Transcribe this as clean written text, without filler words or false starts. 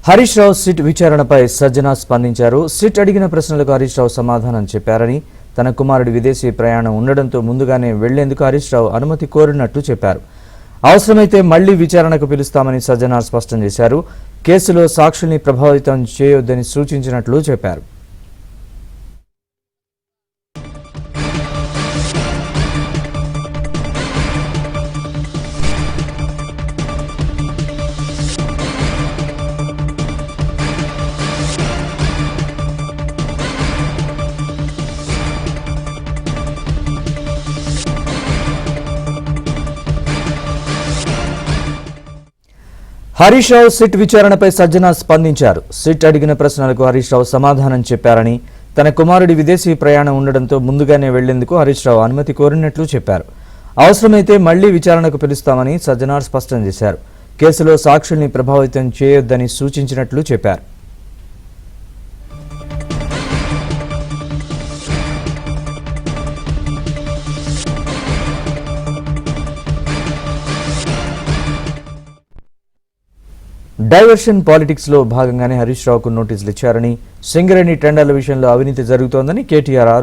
Harish Rao SIT విచారణపై సజ్జన స్పందించారు. SIT అడిగిన ప్రశ్నలకు హరీష్ రావు సమాధానం చెప్పారని, తన కుమారుడి విదేశీ ప్రయాణం ఉండడంతో ముందుగానే వెళ్లేందుకు హరీష్ రావు అనుమతి కోరినట్టు చెప్పారు. అవసరమైతే మళ్లీ విచారణకు పిలుస్తామని సజ్జనార్ స్పష్టం చేశారు. కేసులో సాక్షుల్ని ప్రభావితం చేయొద్దని సూచించినట్లు చెప్పారు. హరీష్ రావు సిట్ విచారణపై సజ్జన స్పందించారు. సిట్ అడిగిన ప్రశ్నలకు హరీష్ రావు సమాధానం చెప్పారని, తన కుమారుడి విదేశీ ప్రయాణం ఉండడంతో ముందుగానే వెళ్లేందుకు హరీష్ రావు అనుమతి కోరినట్లు చెప్పారు. అవసరమైతే మళ్లీ విచారణకు పిలుస్తామని సజ్జనార్ స్పష్టం చేశారు. కేసులో సాక్షుల్ని ప్రభావితం చేయొద్దని సూచించినట్లు చెప్పారు. డైవర్షన్ పాలిటిక్స్ లో భాగంగానే హరీష్ రావుకు నోటీసులు ఇచ్చారని, సింగరేణి టెండర్ల విషయంలో అవినీతి జరుగుతోందని కేటీఆర్